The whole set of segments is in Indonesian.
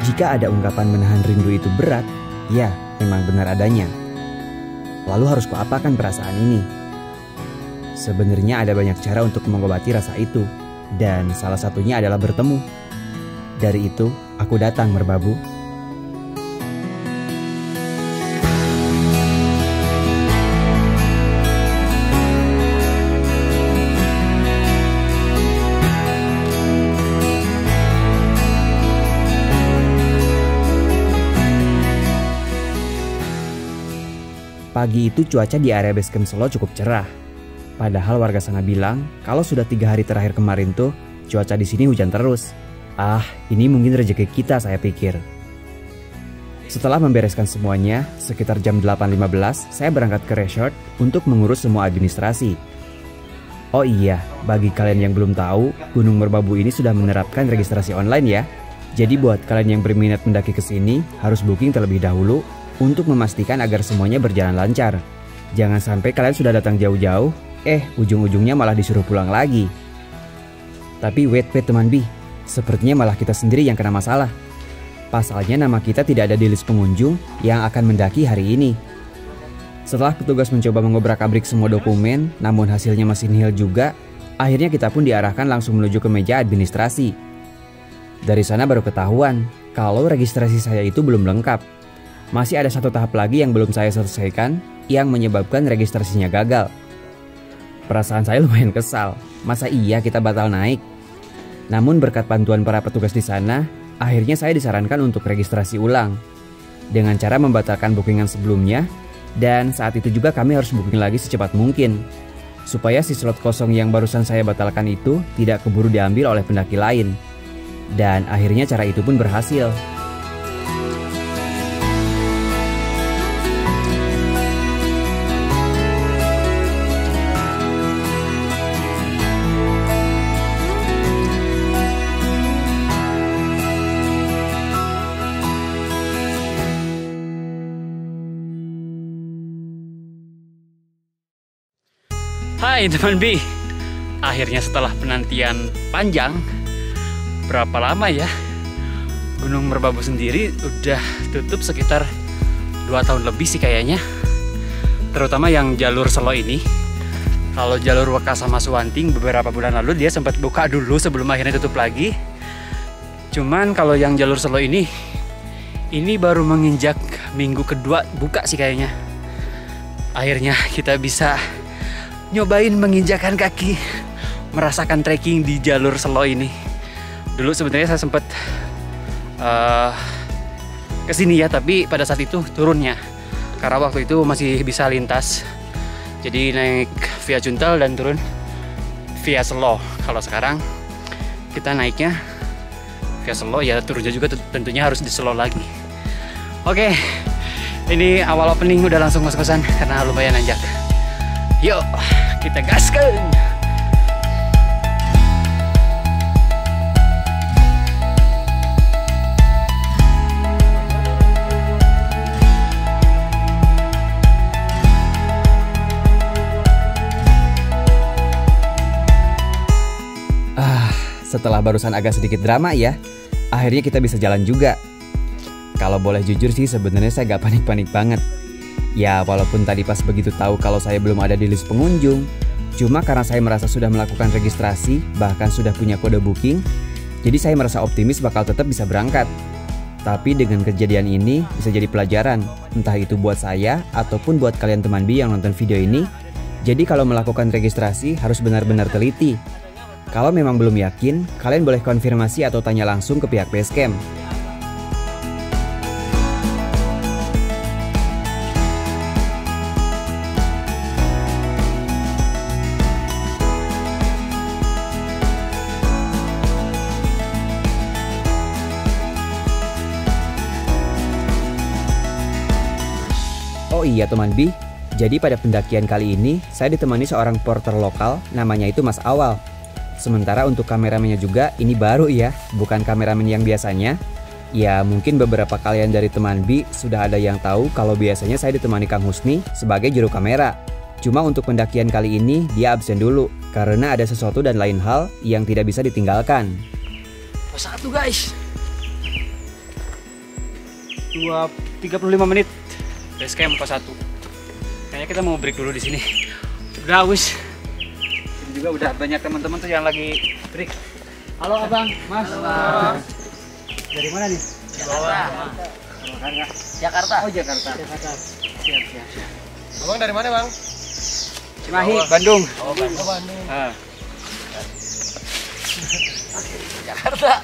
Jika ada ungkapan menahan rindu itu berat, ya memang benar adanya. Lalu harus kuapakan perasaan ini? Sebenarnya ada banyak cara untuk mengobati rasa itu, dan salah satunya adalah bertemu. Dari itu, aku datang Merbabu. Pagi itu cuaca di area base camp Selo cukup cerah. Padahal warga sana bilang kalau sudah 3 hari terakhir kemarin tuh cuaca di sini hujan terus. Ah, ini mungkin rezeki kita, saya pikir. Setelah membereskan semuanya, sekitar jam 8.15 saya berangkat ke resort untuk mengurus semua administrasi. Oh iya, bagi kalian yang belum tahu, Gunung Merbabu ini sudah menerapkan registrasi online ya. Jadi buat kalian yang berminat mendaki ke sini harus booking terlebih dahulu untuk memastikan agar semuanya berjalan lancar. Jangan sampai kalian sudah datang jauh-jauh, ujung-ujungnya malah disuruh pulang lagi. Tapi wait teman B, sepertinya malah kita sendiri yang kena masalah. Pasalnya nama kita tidak ada di list pengunjung yang akan mendaki hari ini. Setelah petugas mencoba mengobrak-abrik semua dokumen, namun hasilnya masih nihil juga, akhirnya kita pun diarahkan langsung menuju ke meja administrasi. Dari sana baru ketahuan kalau registrasi saya itu belum lengkap. Masih ada satu tahap lagi yang belum saya selesaikan, yang menyebabkan registrasinya gagal. Perasaan saya lumayan kesal, masa iya kita batal naik? Namun berkat bantuan para petugas di sana, akhirnya saya disarankan untuk registrasi ulang. Dengan cara membatalkan bookingan sebelumnya, dan saat itu juga kami harus booking lagi secepat mungkin. Supaya si slot kosong yang barusan saya batalkan itu tidak keburu diambil oleh pendaki lain. Dan akhirnya cara itu pun berhasil. Hai teman B, akhirnya setelah penantian panjang, berapa lama ya, Gunung Merbabu sendiri udah tutup sekitar 2 tahun lebih sih kayaknya. Terutama yang jalur Selo ini. Kalau jalur Weka sama Suwanting beberapa bulan lalu dia sempat buka dulu sebelum akhirnya tutup lagi. Cuman kalau yang jalur Selo ini baru menginjak minggu kedua buka sih kayaknya. Akhirnya kita bisa nyobain menginjakan kaki, merasakan trekking di jalur Selo ini. Dulu sebenarnya saya sempat kesini ya, tapi pada saat itu turunnya, karena waktu itu masih bisa lintas. Jadi naik via Cuntal dan turun via Selo. Kalau sekarang kita naiknya via Selo, ya turunnya juga tentunya harus di Selo lagi. Oke, ini awal opening udah langsung ngos-ngosan karena lumayan nanjak. Yuk, kita gaskan! Setelah barusan agak sedikit drama ya, akhirnya kita bisa jalan juga. Kalau boleh jujur sih sebenarnya saya gak panik-panik banget. Ya walaupun tadi pas begitu tahu kalau saya belum ada di list pengunjung, cuma karena saya merasa sudah melakukan registrasi, bahkan sudah punya kode booking, jadi saya merasa optimis bakal tetap bisa berangkat. Tapi dengan kejadian ini bisa jadi pelajaran, entah itu buat saya ataupun buat kalian teman B yang nonton video ini. Jadi kalau melakukan registrasi harus benar-benar teliti. Kalau memang belum yakin, kalian boleh konfirmasi atau tanya langsung ke pihak basecamp. Oh iya teman B, jadi pada pendakian kali ini saya ditemani seorang porter lokal, namanya itu Mas Awal. Sementara untuk kameramennya juga ini baru ya, bukan kameramen yang biasanya. Ya mungkin beberapa kalian dari teman B sudah ada yang tahu kalau biasanya saya ditemani Kang Husni sebagai juru kamera. Cuma untuk pendakian kali ini dia absen dulu karena ada sesuatu dan lain hal yang tidak bisa ditinggalkan. Satu guys. 35 menit base camp pos 1. Kayaknya kita mau break dulu di sini. Udah wis. Ini juga udah banyak teman-teman tuh yang lagi break. Halo Abang, Mas. Halo. Dari mana nih? Jakarta. Oh, Jakarta. Siap. Abang dari mana, Bang? Cimahi, Bandung. Oh, Bandung. Jakarta.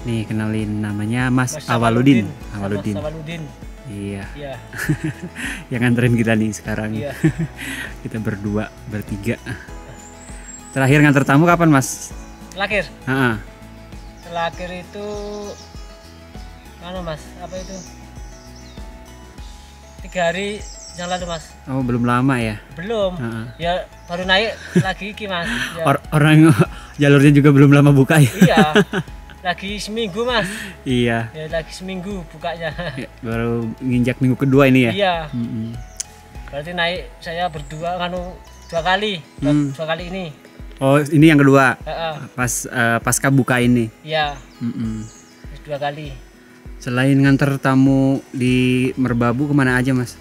Nih, kenalin namanya Mas Awaludin. Awaludin. Iya. Iya. Yang nganterin kita nih sekarang. Iya. Kita berdua, bertiga. Terakhir nganter tamu kapan, Mas? Terakhir. Heeh. Terakhir itu Mas, apa itu? 3 hari yang lalu, Mas. Oh, belum lama ya? Belum. Ya baru naik lagi Ki, Mas. Ya. Orang jalurnya juga belum lama buka ya? Iya. Lagi seminggu, Mas. Iya. Ya lagi seminggu bukanya. Ya, baru nginjak minggu kedua ini ya? Iya. Berarti naik saya berdua 2 kali. 2 kali ini. Oh, ini yang kedua. Pasca buka ini. Iya. 2 kali. Selain nganter tamu di Merbabu kemana aja, Mas?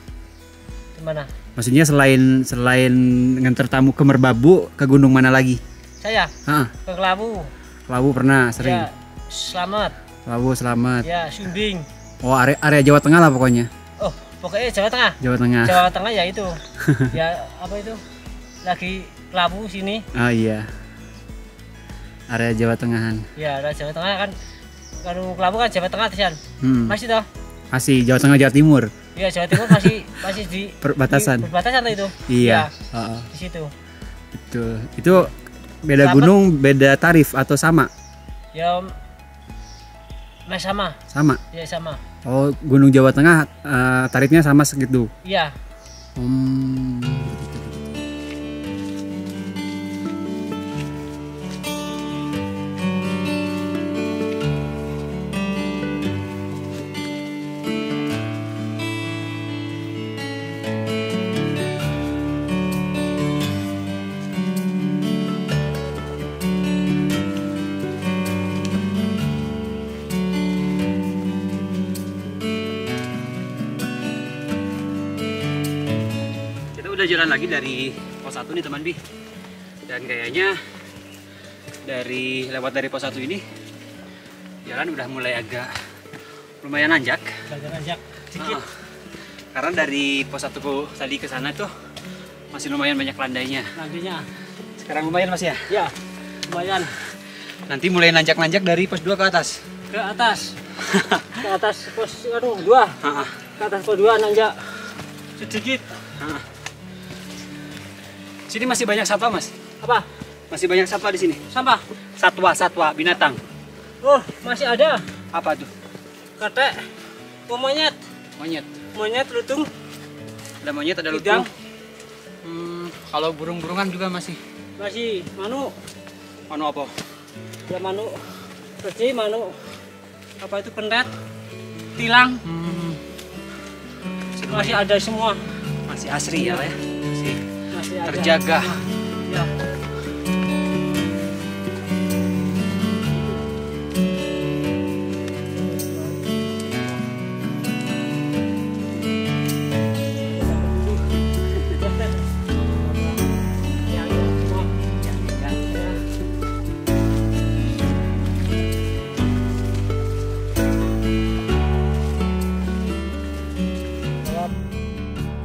Kemana? Maksudnya selain nganter tamu ke Merbabu, ke gunung mana lagi? Saya? Ke Kelabu. Kelabu pernah sering? Ya, Selamat. Kelabu, Selamat. Ya, Sumbing. Oh, area Jawa Tengah lah pokoknya? Oh, pokoknya Jawa Tengah. Jawa Tengah. Jawa Tengah ya itu. Ya, apa itu? Lagi Kelabu sini. Oh iya. Area Jawa Tengahan. Ya, area Jawa Tengah kan. Kalau Kelabu kan Jawa Tengah Tian. Masih toh? Masih Jawa Tengah, Jawa Timur. Iya, Jawa Timur masih di perbatasan. Perbatasan itu. Iya. Di situ. Betul. Itu beda gunung, beda tarif atau sama? Ya, sama. Sama. Ya, sama. Oh, Gunung Jawa Tengah tarifnya sama segitu. Iya. Udah jalan lagi dari pos 1 nih teman Bi, dan kayaknya lewat dari pos 1 ini jalan udah mulai agak lumayan nanjak. Nanjak sedikit. Karena dari pos 1 tadi ke sana tuh masih lumayan banyak landainya. Sekarang lumayan Mas ya? Ya, lumayan. Nanti mulai nanjak-nanjak dari pos 2 ke atas. Ke atas. Ke atas pos 2. Ke atas pos 2 nanjak sedikit. Sini masih banyak satwa, Mas. Apa? Masih banyak satwa di sini. Sampah. Satwa, binatang. Oh, masih ada. Apa tuh? Katek. Monyet. Monyet lutung. Ada monyet, ada lutung. Kalau burung-burungan juga masih. Masih manu. Manu apa? Ya manu. Kecil manu. Apa itu pendet? Tilang. Masih ada semua. Masih asri ya, ya. Masih terjaga. Ya.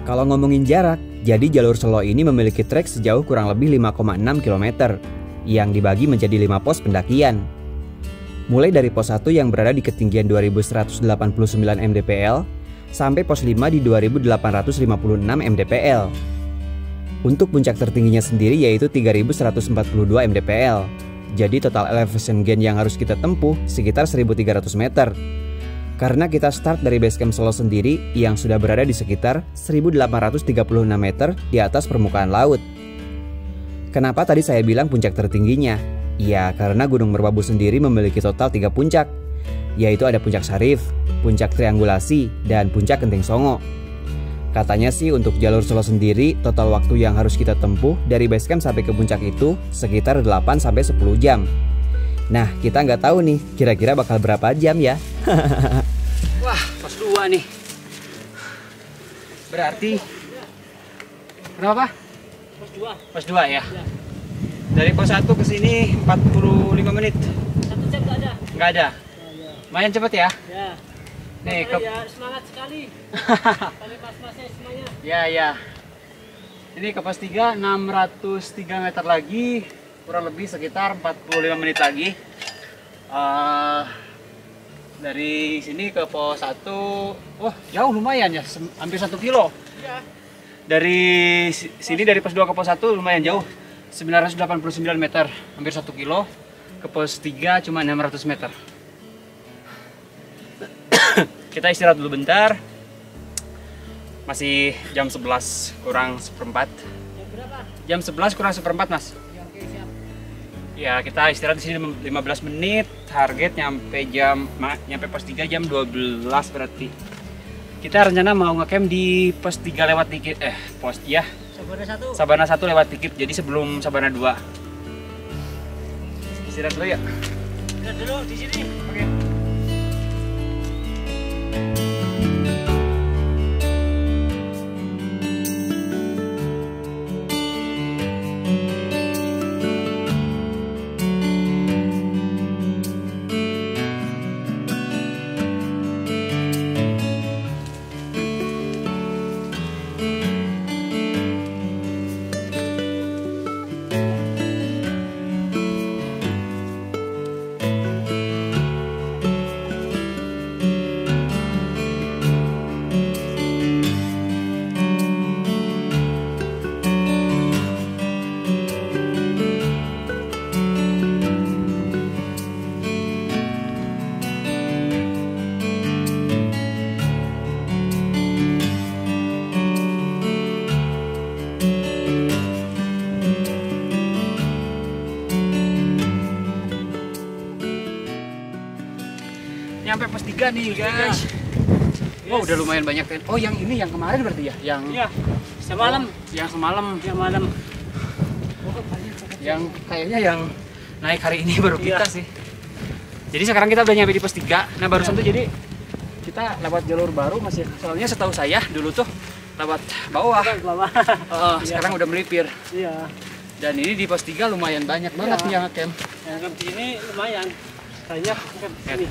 Kalau ngomongin jarak, jadi jalur Selo ini memiliki trek sejauh kurang lebih 5,6 km yang dibagi menjadi 5 pos pendakian. Mulai dari pos 1 yang berada di ketinggian 2189 mdpl sampai pos 5 di 2856 mdpl. Untuk puncak tertingginya sendiri yaitu 3142 mdpl. Jadi total elevation gain yang harus kita tempuh sekitar 1300 meter. Karena kita start dari base camp Selo sendiri yang sudah berada di sekitar 1836 meter di atas permukaan laut. Kenapa tadi saya bilang puncak tertingginya? Ya, karena Gunung Merbabu sendiri memiliki total 3 puncak, yaitu ada Puncak Sarif, Puncak Triangulasi, dan Puncak Genting Songo. Katanya sih untuk jalur Selo sendiri total waktu yang harus kita tempuh dari base camp sampai ke puncak itu sekitar 8-10 jam. Nah, kita nggak tahu nih kira-kira bakal berapa jam ya. Wah, pos 2 nih. Berarti berapa? Pos 2. Pos 2 ya. Dari pos 1 ke sini 45 menit. 1 jam nggak ada. Nggak ada. Ya. Lumayan cepet ya. Ya. Nih, Ya semangat sekali. Kali pas-pasnya semuanya. Ya, ya. Ini ke pos 3 603 meter lagi, kurang lebih sekitar 45 menit lagi. Dari sini ke pos 1, wah jauh lumayan ya, hampir 1 kilo. Iya. Dari sini dari pos 2 ke pos 1 lumayan jauh, 989 meter, hampir 1 kilo. Ke pos 3 cuma 600 meter. Kita istirahat dulu bentar. Masih jam 11 kurang seperempat. Jam berapa? Jam 11 kurang seperempat, Mas. Ya, oke, siap. Ya, kita istirahat di sini 15 menit. Target nyampe pos 3 jam 12 berarti. Kita rencana mau ngecamp di pos 3 lewat dikit. Pos ya. Sabana 1. Sabana 1 lewat dikit. Jadi sebelum Sabana 2. Istirahat dulu ya. Kita dulu di sini. Oke. Nyampe pos 3 nih guys. Wow, udah lumayan banyak kan. Oh, yang ini yang kemarin berarti ya? Yang Iya. Semalam. yang semalam. Yang malam. Yang kayaknya yang naik hari ini baru kita Iya. sih. Jadi sekarang kita udah nyampe di pos 3. Nah, barusan tuh jadi kita lewat jalur baru masih. Soalnya setahu saya dulu tuh lewat bawah. Ke bawah. Sekarang udah melipir. Iya. Dan ini di pos 3 lumayan banyak banget Iya. yang camp. Yang camp di sini lumayan. Banyak camp di sini.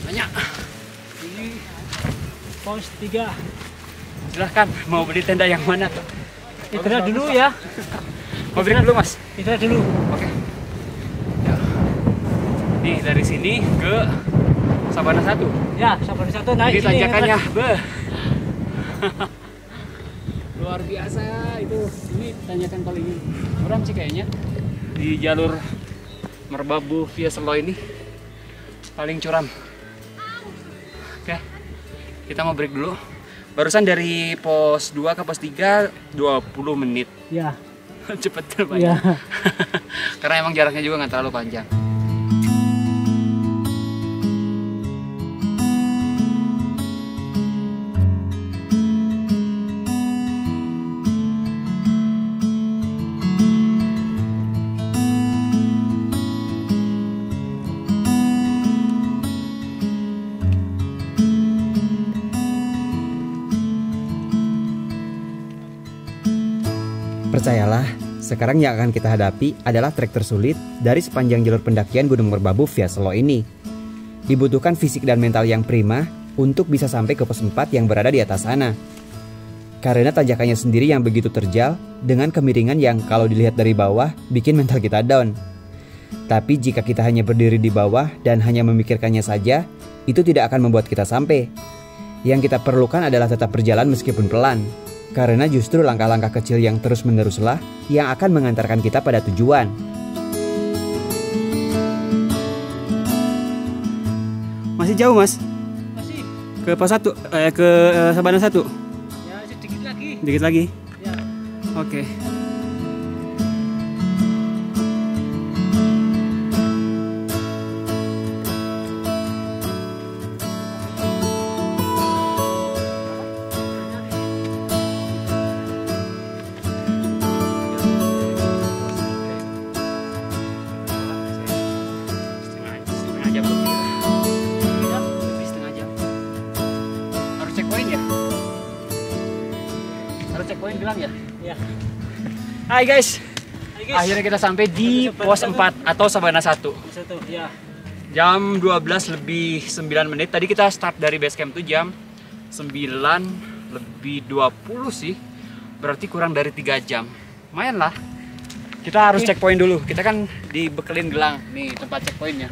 Banyak. Ini pos 3. Silahkan mau beli tenda yang mana? Istirahat dulu ya. Mau beli dulu, Mas? Istirahat dulu. Oke. Ya. Nih dari sini ke Sabana 1. Ya, Sabana 1 naik Ini sini. tanjakannya, beh. Luar biasa itu. Ini tanjakan paling curam sih kayaknya di jalur Merbabu via Selo ini paling curam. Oke, kita mau break dulu. Barusan dari pos 2 ke pos 3 20 menit. Ya. Cepet banget. Iya. Karena emang jaraknya juga nggak terlalu panjang. Percayalah, sekarang yang akan kita hadapi adalah trek tersulit dari sepanjang jalur pendakian Gunung Merbabu via Selo ini. Dibutuhkan fisik dan mental yang prima untuk bisa sampai ke pos 4 yang berada di atas sana. Karena tanjakannya sendiri yang begitu terjal dengan kemiringan yang kalau dilihat dari bawah bikin mental kita down. Tapi jika kita hanya berdiri di bawah dan hanya memikirkannya saja, itu tidak akan membuat kita sampai. Yang kita perlukan adalah tetap berjalan meskipun pelan. Karena justru langkah-langkah kecil yang terus-meneruslah yang akan mengantarkan kita pada tujuan. Masih jauh, Mas? Masih. Ke pos 1, ke Sabana 1. Ya, sedikit lagi. Dikit lagi. Ya. Oke. Setengah jam lebih. Ya, lebih setengah jam. bilang ya? Ya. Hai guys. Hai, guys. Akhirnya kita sampai di pos 4 atau Sabana 1. Satu, ya. Jam 12 lebih 9 menit. Tadi kita start dari base camp tuh jam 9 lebih 20 sih. Berarti kurang dari 3 jam. Lumayan lah. Kita harus checkpoint dulu. Kita kan dibekelin gelang. Nih tempat checkpointnya.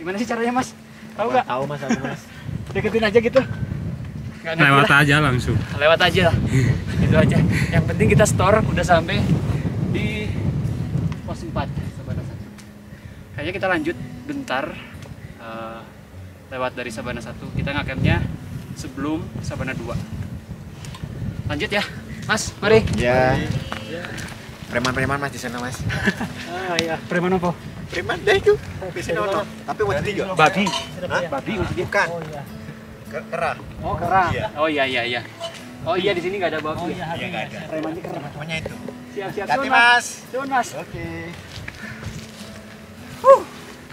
Gimana sih caranya Mas? Tahu nggak? Tahu Mas, aku Mas. Deketin aja gitu. Nggak ngerti Lewat lah. aja langsung. Lewat aja lah. Itu aja. Yang penting kita store udah sampai di pos 4 Sabana 1. Kayaknya kita lanjut bentar lewat dari Sabana 1. Kita ngacampnya sebelum Sabana 2. Lanjut ya. Mas, mari. Ya. Preman-preman Mas di sana Mas. Ah, ya. Preman apa? Preman deh itu. Di sini ono. Tapi wajib tiga. Babi. Hah? Babi Bukan. Oh iya. Kera. Oh, kera. Iya. Oh iya. Oh iya di sini nggak ada babi. Oh iya, Iya nggak ada. Premannya kera. Namanya itu. Siap-siap. Hati Sun, Mas. Sun, Mas. Oke.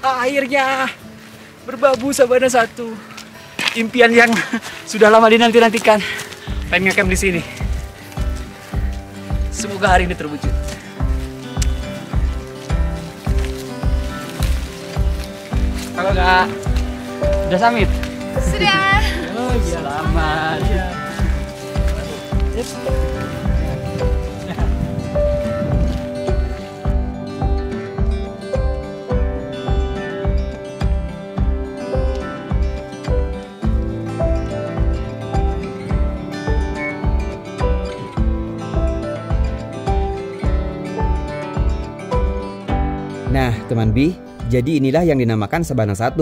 Akhirnya berbabu Sabana 1. Impian yang sudah lama dinanti-nantikan. Pengen ngecamp di sini. Semoga hari ini terwujud. Kalau nggak udah summit? Sudah. Oh, selamat. Yes. Nah, teman Bi, jadi inilah yang dinamakan Sabana 1.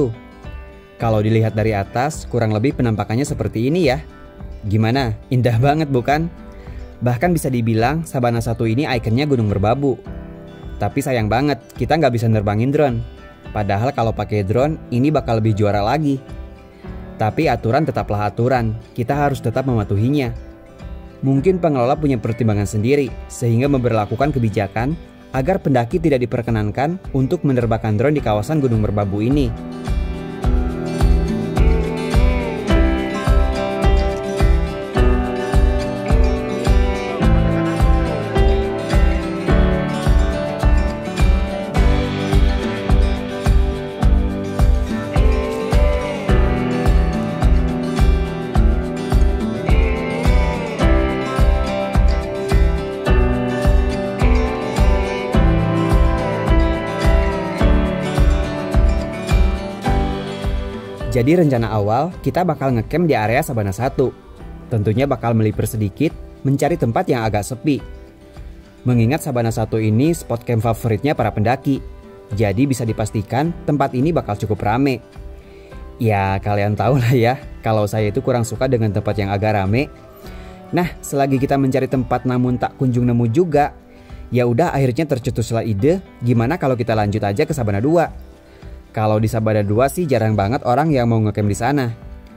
Kalau dilihat dari atas, kurang lebih penampakannya seperti ini ya. Gimana? Indah banget bukan? Bahkan bisa dibilang Sabana 1 ini ikonnya Gunung Merbabu. Tapi sayang banget, kita nggak bisa nerbangin drone. Padahal kalau pakai drone, ini bakal lebih juara lagi. Tapi aturan tetaplah aturan, kita harus tetap mematuhinya. Mungkin pengelola punya pertimbangan sendiri, sehingga memberlakukan kebijakan agar pendaki tidak diperkenankan untuk menerbangkan drone di kawasan Gunung Merbabu ini. Jadi rencana awal kita bakal ngecamp di area Sabana 1. Tentunya bakal melipir sedikit, mencari tempat yang agak sepi. Mengingat Sabana 1 ini spot camp favoritnya para pendaki. Jadi bisa dipastikan tempat ini bakal cukup rame. Ya kalian tahu lah ya, kalau saya itu kurang suka dengan tempat yang agak rame. Nah, selagi kita mencari tempat namun tak kunjung nemu juga, ya udah akhirnya tercetuslah ide, gimana kalau kita lanjut aja ke Sabana 2. Kalau di Sabana 2 sih jarang banget orang yang mau ngecamp di sana.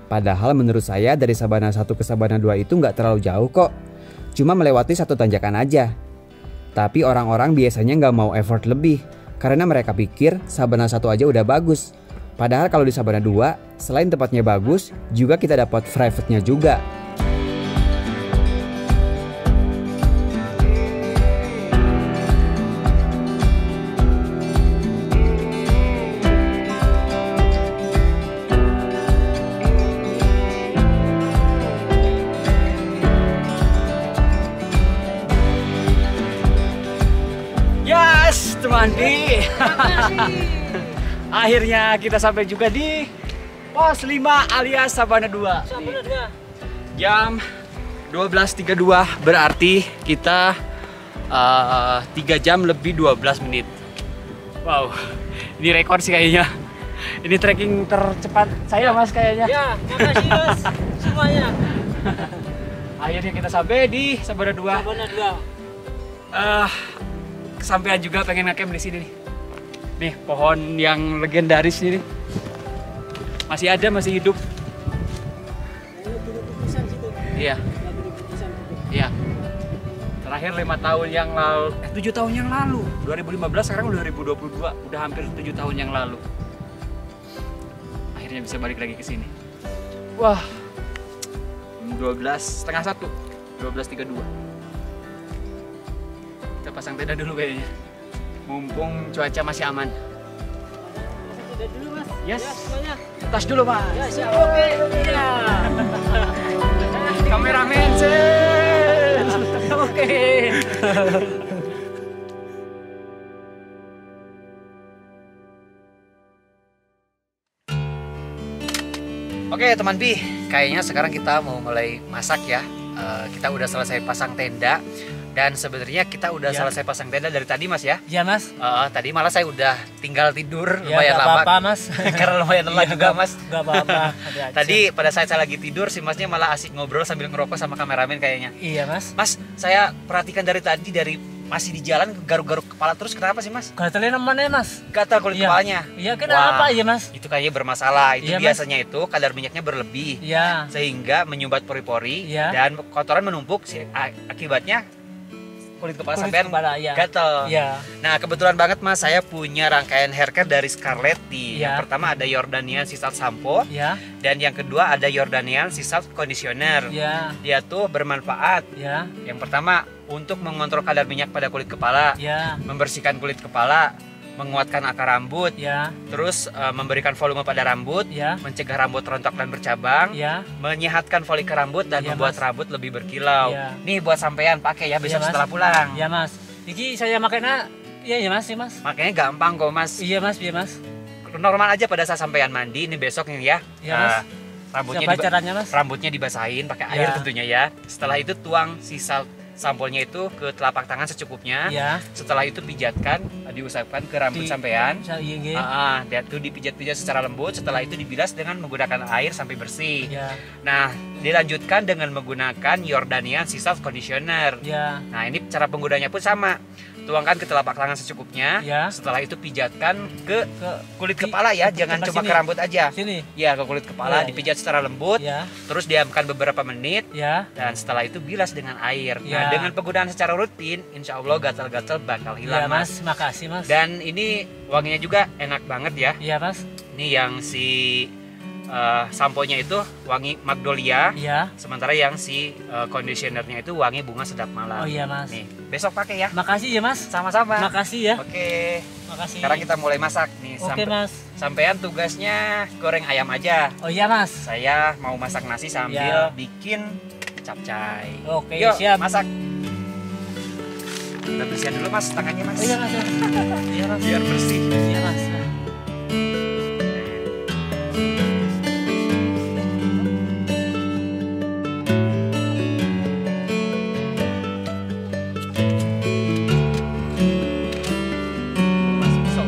Padahal menurut saya dari Sabana 1 ke Sabana 2 itu nggak terlalu jauh kok. Cuma melewati satu tanjakan aja. Tapi orang-orang biasanya nggak mau effort lebih, karena mereka pikir Sabana 1 aja udah bagus. Padahal kalau di Sabana 2, selain tempatnya bagus, juga kita dapat private-nya juga. Teman Bi. Akhirnya kita sampai juga di pos 5 alias Sabana 2. Sabana 2. Jam 12.32 berarti kita 3 jam lebih 12 menit. Wow, ini rekor sih kayaknya. Ini trekking tercepat saya Mas kayaknya. Ya, makasih Mas semuanya. Akhirnya kita sampai di Sabana 2. Sabana 2. Kesampaian juga pengen ngecamp di sini nih. Nih pohon yang legendaris ini masih ada, masih hidup. Iya. Iya. Terakhir 5 tahun yang lalu, 7 tahun yang lalu, 2015 sekarang 2022, udah hampir 7 tahun yang lalu. Akhirnya bisa balik lagi ke sini. Wah. 12:30, 12.32. pasang tenda dulu kayaknya. Mumpung cuaca masih aman. Tenda dulu Mas. Yes. Ya, semuanya. Tas dulu Mas. Ya, siap. Oke. Iya. Kameramen sen. Oke. Oke teman Bi, kayaknya sekarang kita mau mulai masak ya. Kita udah selesai pasang tenda. Dan sebenarnya kita udah selesai pasang tenda dari tadi Mas ya. Iya Mas. Tadi malah saya udah tinggal tidur Ya, lumayan gak lama. apa-apa Mas. Karena lumayan lelah juga Mas. Gak apa-apa. Tadi pada saat saya lagi tidur si Masnya malah asik ngobrol sambil ngerokok sama kameramen kayaknya. Iya Mas. Mas, saya perhatikan dari tadi masih di jalan garuk-garuk kepala terus, kenapa sih Mas? Gatalnya mana Mas? Gatal kulit Iya. kepalanya. Iya kenapa Wah, ya Mas? Itu kayaknya bermasalah. Itu Iya, Mas. biasanya itu kadar minyaknya berlebih. Iya. Sehingga menyumbat pori-pori Iya. dan kotoran menumpuk, akibatnya kulit kepala Kulit sampean kepala, iya. gatal. Iya. Nah kebetulan banget Mas, saya punya rangkaian hair care dari Scarlett di Iya. yang pertama ada Jordanian Sea Salt Shampoo Iya. dan yang kedua ada Jordanian Sea Salt Conditioner. Iya. Dia tuh bermanfaat. Iya. Yang pertama untuk mengontrol kadar minyak pada kulit kepala, Iya. membersihkan kulit kepala, menguatkan akar rambut, Iya. terus memberikan volume pada rambut, Iya. mencegah rambut rontok dan bercabang, Iya. menyehatkan folikel rambut dan Iya, membuat Mas. rambut lebih berkilau. Iya. Nih buat sampean pakai ya besok Iya, Mas. setelah pulang. Iya Mas. Iki saya makanya iya ya Mas, iya Mas. Makanya gampang kok Mas. Iya Mas, iya Mas. Normal aja pada saat sampean mandi ini besok nih ya. Iya, Mas. Rambutnya Siapa caranya Mas? rambutnya dibasahin pakai Iya. air tentunya ya. Setelah itu tuang sisa sampulnya itu ke telapak tangan secukupnya. Iya. Setelah itu pijatkan, diusapkan ke rambut sampean. Iya nggih. Dia tuh dipijat-pijat secara lembut. Setelah itu dibilas dengan menggunakan air sampai bersih. Iya. Nah, dilanjutkan dengan menggunakan Jordanian Sea Salt Conditioner. Iya. Nah, ini cara penggunanya pun sama. Tuangkan ke telapak tangan secukupnya. Ya. Setelah itu pijatkan ke Ke kulit kepala ya, jangan ke cuma sini. ke rambut aja. sini. Ya, ke kulit kepala Ya, dipijat secara lembut. Ya. Terus diamkan beberapa menit. Ya. Dan setelah itu bilas dengan air. Ya. Nah, dengan penggunaan secara rutin, insya Allah gatal-gatal bakal hilang Iya Mas, makasih Mas. Dan ini wanginya juga enak banget ya. Iya Mas. Ini yang si sampo-nya itu wangi magnolia, Iya. sementara yang si conditionernya itu wangi bunga sedap malam. Oh iya Mas. Nih, besok pakai ya. Makasih ya Mas. Sama-sama. Makasih ya. Oke. Makasih. Sekarang kita mulai masak nih. Oke Mas. Sampean tugasnya goreng ayam aja. Oh iya Mas. Saya mau masak nasi sambil Ya. bikin capcay. Oke, Yuk, siap. masak. Kita bersihin dulu Mas tangannya Mas. Oh iya Mas. Iya Mas. Biar bersih. Iya Mas. Mas pisau.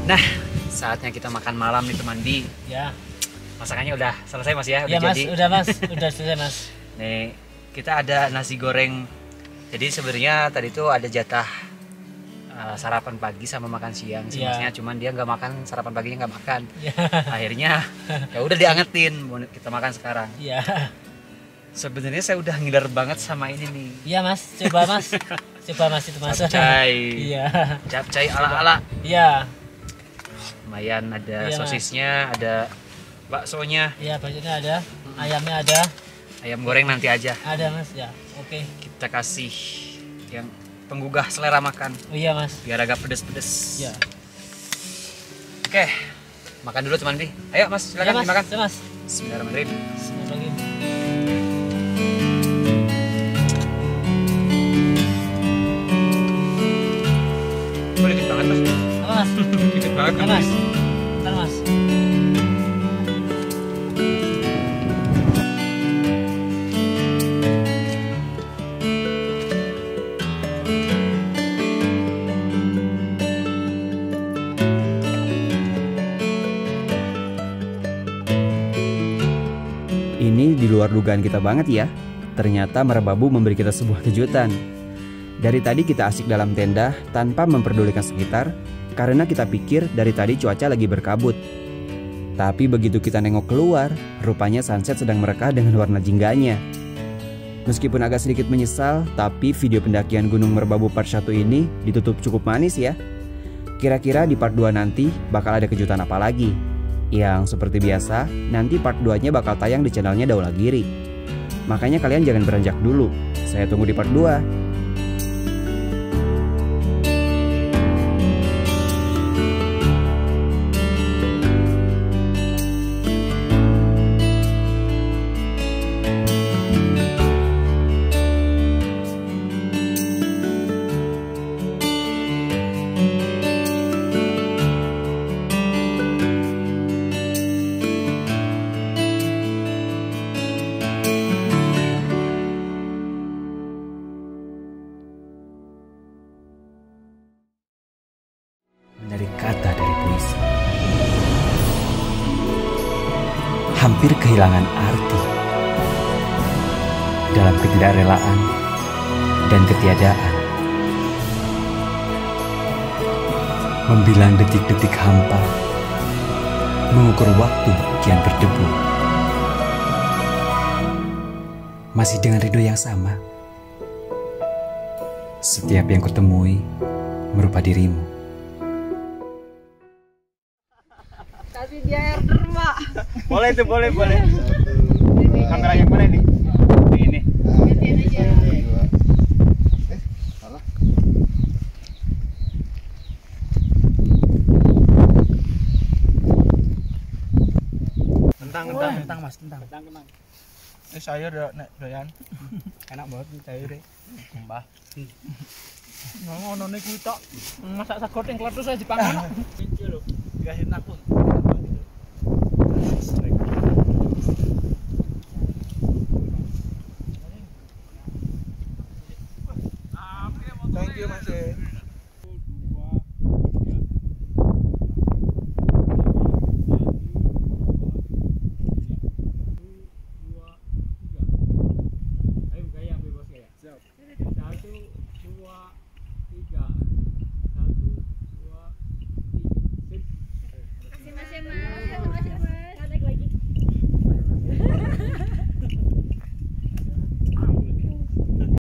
Nah, saatnya kita makan malam nih teman Bi. Ya. Masakannya udah selesai Mas ya? Ya Udah Mas, jadi. udah Mas, udah selesai Mas. Nih, kita ada nasi goreng. Jadi sebenarnya tadi tuh ada jatah sarapan pagi sama makan siang sih Iya. Masnya, cuman dia nggak makan, sarapan paginya nggak makan. Ya. Akhirnya ya udah diangetin, mau kita makan sekarang. Iya. Sebenarnya saya udah ngiler banget sama ini nih. Iya Mas, coba Mas. Coba Mas itu Mas. Capcay. Iya. Capcay ala-ala. Iya. Lumayan ada Iya, Mas. sosisnya, ada baksonya, Iya, banyaknya ada, ayamnya ada. ayam goreng nanti aja. Ada Mas, ya. Oke. Kita kasih yang penggugah selera makan Oh iya Mas. biar agak pedes-pedes. Iya. Oke, makan dulu teman Bi. Ayo Mas, Iya silakan Mas, dimakan. iya, Mas. Bismillahirrahmanirrahim. Bismillahirrahmanirrahim. Oh, dikit banget Mas. Apa Mas? Dikit banget Ya Mas. Bentar Mas. Ini di luar dugaan kita banget ya. Ternyata Merbabu memberi kita sebuah kejutan. Dari tadi kita asik dalam tenda tanpa memperdulikan sekitar karena kita pikir dari tadi cuaca lagi berkabut. Tapi begitu kita nengok keluar, rupanya sunset sedang mereka dengan warna jingganya. Meskipun agak sedikit menyesal, tapi video pendakian Gunung Merbabu part 1 ini ditutup cukup manis ya. Kira-kira di part 2 nanti bakal ada kejutan apa lagi? Yang seperti biasa, nanti part 2-nya bakal tayang di channelnya Daulagiri. Makanya kalian jangan beranjak dulu. Saya tunggu di part 2. Dari kata dari puisi, hampir kehilangan arti dalam ketidakrelaan dan ketiadaan, membilang detik-detik hampa, mengukur waktu kian berdebu, masih dengan ridho yang sama. Setiap yang kutemui merupa dirimu. Kasih dia air terma. Boleh tuh, boleh. Kamera yang mana nih? Ini. Gantian aja. Salah. Tentang Mas, tentang. Sayur nek doyan. Enak banget nih sayur deh. Mbah. Ngono niku tok. Masak sagot yang kletus saya dipangan. Iki lho. Dikasih aku. Thank you Mas. Kasih Mas Emas.